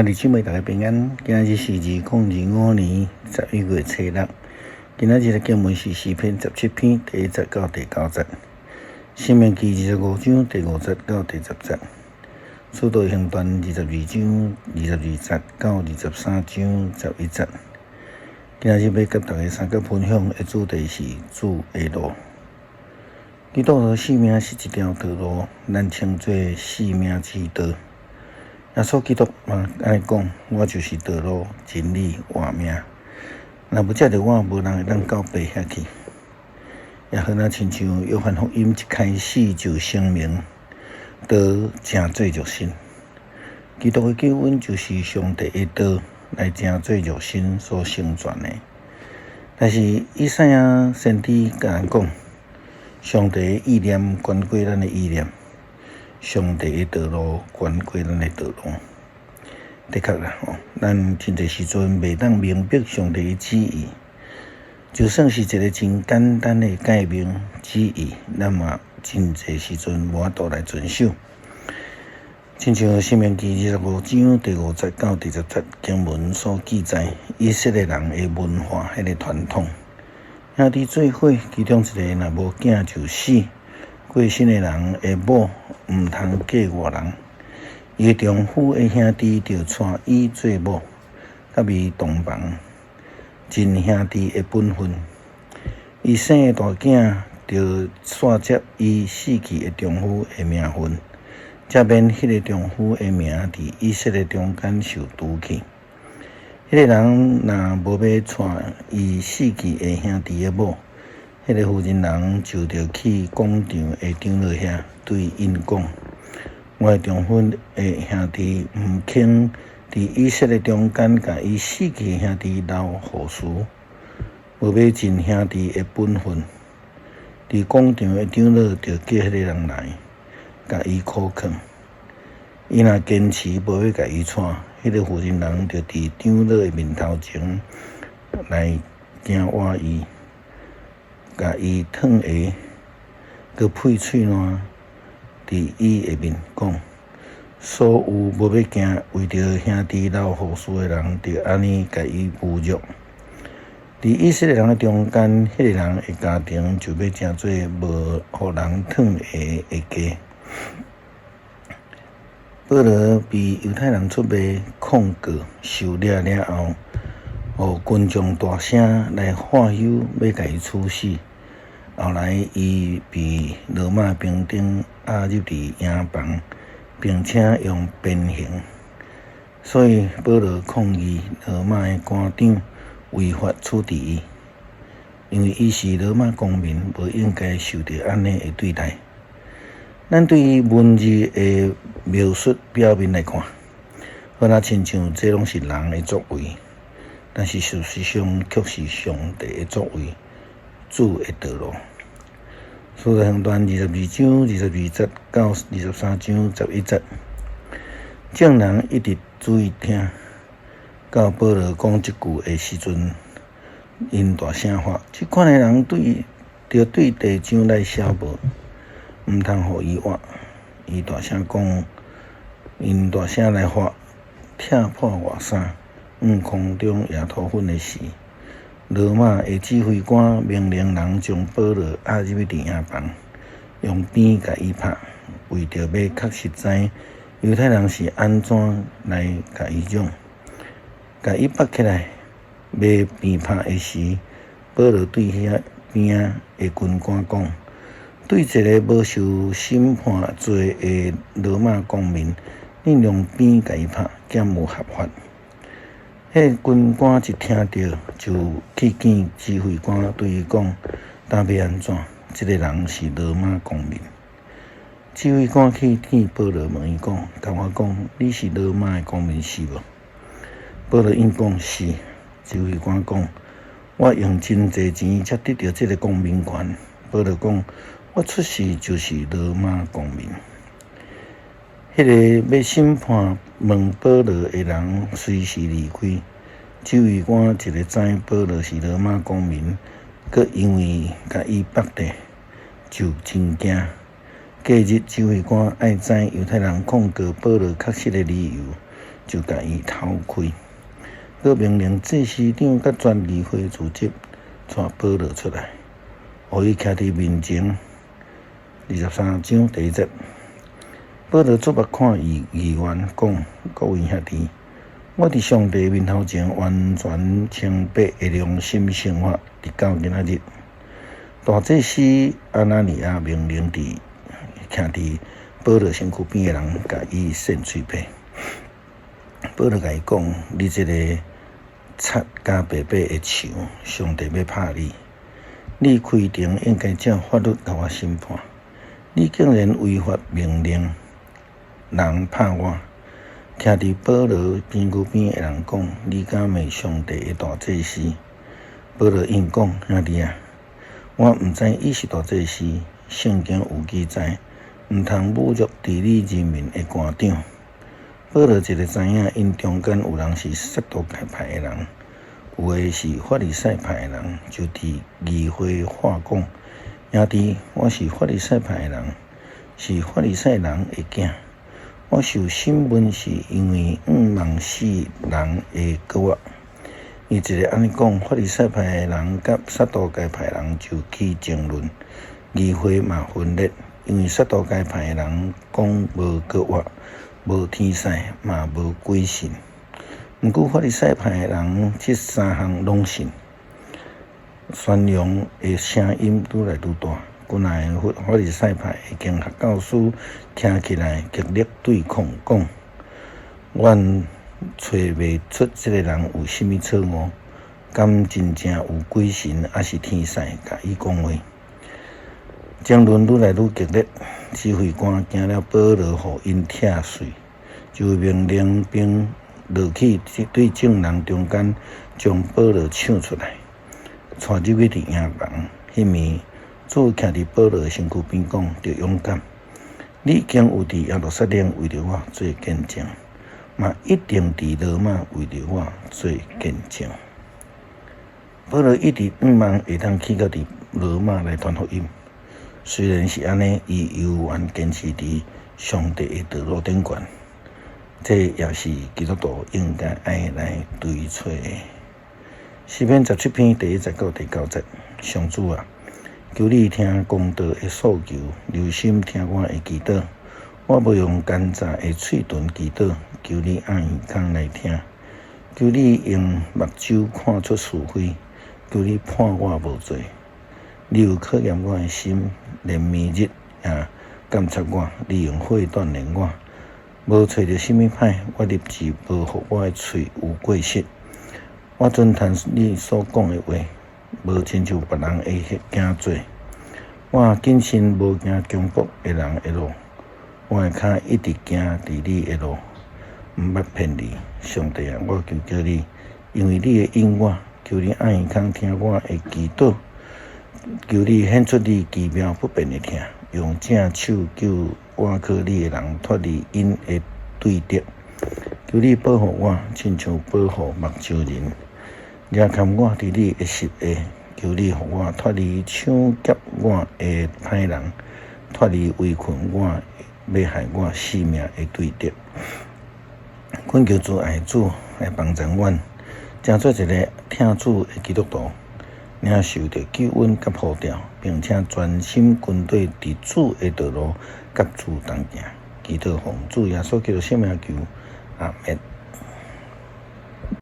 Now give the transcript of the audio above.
弟兄妹大家平安，今日是2025年11月初6。今日的经文是诗篇17篇第1节到第9节，申命記25章第5節到第10節，使徒行傳22章22節到23章11節。今日要甲大家三個分享的主題是主的路。基督徒生命是一條道路，咱稱作生命之道。耶穌基督嘛安尼講，我就是道路、真理、活命。若無藉着我，無人會當到爸遐去。也好像約翰福音一開始就聲明，道正做肉身。基督的救恩就是上帝的道來正做肉身所成全的。但是以賽亞先知甲咱講，上帝的意念懸過咱的意念。上帝的道路懸過咱的道路，的確啦，咱真濟時陣未當明白上帝的旨意，就算是一個真簡單的誡命旨意，咱嘛真濟時陣無法度來遵守。親像申命記25章第5節到第10節經文所記載，以色列人的文化迄個傳統，兄弟做伙，其中一個若無囝就死。過身的人的某毋通嫁外人，伊的丈夫的兄弟着娶伊做某，甲伊同房，盡兄弟的本分。伊生的大囝着煞接伊死去的丈夫的名分，才免迄個丈夫的名佇以色列中間受除去。迄個人若無要娶伊死去的兄弟的某，迄個婦人就着去廣場的長老遐對因講：我的丈夫的兄弟毋肯佇以色列中間，甲伊死去的兄弟留後嗣，無要盡兄弟的本分。佇廣場的長老就叫迄個人來，甲伊苦勸。伊若堅持無要甲伊娶，迄個婦人就佇長老的面頭前來驚活伊。甲伊燙下，佮配喙爛，佇伊的面講：所有無要驚為着兄弟留後嗣的人，就安尼甲伊侮辱。佇以色列人的中間，迄個人的家庭就要成做無互人燙下的家。保羅被猶太人出賣控告受掠了後，互群眾大聲來喊囂，要甲伊處死。後來，伊被羅馬兵丁押入佇營房，並且用鞭刑。所以保羅抗議羅馬的官長違法處置伊，因為伊是羅馬公民，無應該受到安尼的對待。咱對於文字的描述表面來看，好像親像這攏是人的作為，但是事實上卻是上帝的作為。主的道路，使徒行傳22章22節到23章11節，眾人一直注意聽，到保羅講這句的時陣，因大聲發：這款的人對地上來消無，毋通互伊活。伊大聲講，因大聲來發，踢破外衫，空中也塗粉的時。羅馬的指揮官命令人將保羅押入佇營房，用鞭甲伊拍，為着要確實知猶太人是安怎來甲伊用，甲伊拔起來要鞭拍的時，保羅對遐邊的軍官講：對一個無受審判罪的羅馬公民，你用鞭甲伊拍，檢有合法。迄個軍官一聽到，就去見指揮官，對伊講：當要安怎？這個人是羅馬公民。指揮官去見保羅，問伊講：甲我講，你是羅馬的公民是無？保羅應講是。指揮官講：我用真濟錢才得到這個公民權。保羅講：我出世就是羅馬公民。迄個要審判問保羅的人隨時離開，指揮官一個知保羅是羅馬公民，佮因為甲伊綁地，就真驚。隔日，指揮官愛知猶太人控告保羅確實的理由，就甲伊偷开。佮命令祭司长甲全议会主席带保罗出来，互伊徛伫面前。23章第1节，保罗做目看议员讲：各位兄弟，我伫上帝面头前完全清白的良心生活，直到今仔日。大祭司阿拿尼亚命令徛伫保罗身躯边的人，甲伊扇嘴巴。保罗甲伊讲：你这个贼加白白的手，上帝要拍你。你规定应该照法律甲我审判，你竟然违法命令人拍我。徛伫保罗边边的人讲：你敢骂上帝的大祭司？保罗应讲：兄弟啊，我毋知伊是大祭司，圣经有记载，毋通侮辱治理人民的官长。保罗一个知影，因中间有人是撒都该派的人，有的是法利赛派的人，就伫议会话讲：兄弟，我是法利赛派的人，是法利赛人的囝。我受审问是因为望死人的告我。伊一个安尼讲，法利赛派的人甲撒都该派的人就起争论，议会嘛分裂，因为撒都该派的人讲无告我，无天使，嘛无鬼神。毋过法利赛派的人这三项拢信，宣扬的声音愈来愈大。古来法利赛派的经学教师听起来极力对抗，讲：阮找袂出这个人有甚物错误，敢真正有鬼神，还是天使甲伊讲话？争论愈来愈激烈，指挥官惊了保罗，互因拆碎，就命令兵落去对众人中间，将保罗抢出来，带入去伫营房。迄暝，主徛伫保罗的身躯边讲：着勇敢，你已经有伫耶路撒冷为着我做见证，嘛一定伫罗马为着我做见证。保罗一直望会当去到伫罗马来传福音。虽然是安尼，伊犹原坚持伫上帝的道路顶悬。这也是基督徒应该爱来追找的。诗篇17篇第1节到第9节，上主啊，求你听公道的诉求，留心听我的祈祷。我要用奸诈的嘴唇祈祷，求你按耳孔来听，求你用目睭看出是非，求你判我无罪。你有考验我的心，连暝日也监察我，你用火锻炼我。无找到甚物歹，我立志保护我的嘴有过失。我遵谈你所讲的话，无亲像别人的行做。我谨慎无行强迫的人的路，我的脚一直行伫你的路，毋捌骗你。上帝啊，我求叫你，因为你的引我，求你按耳孔听我的祈祷，求你显出你奇妙不变的听，用正手救我靠你的人脱离因的对敌。求你保护我，亲像保护目睭人，也看我伫你的实下。求你互我脱离抢劫我的歹人，脱离围困我、要害我性命的对敌。恳求主爱主来帮助阮，成做一个听主的基督徒，领受着救恩甲护照，并且专心跟对伫主的道路，甲主同行。祈祷奉主耶稣基督圣名求，阿门。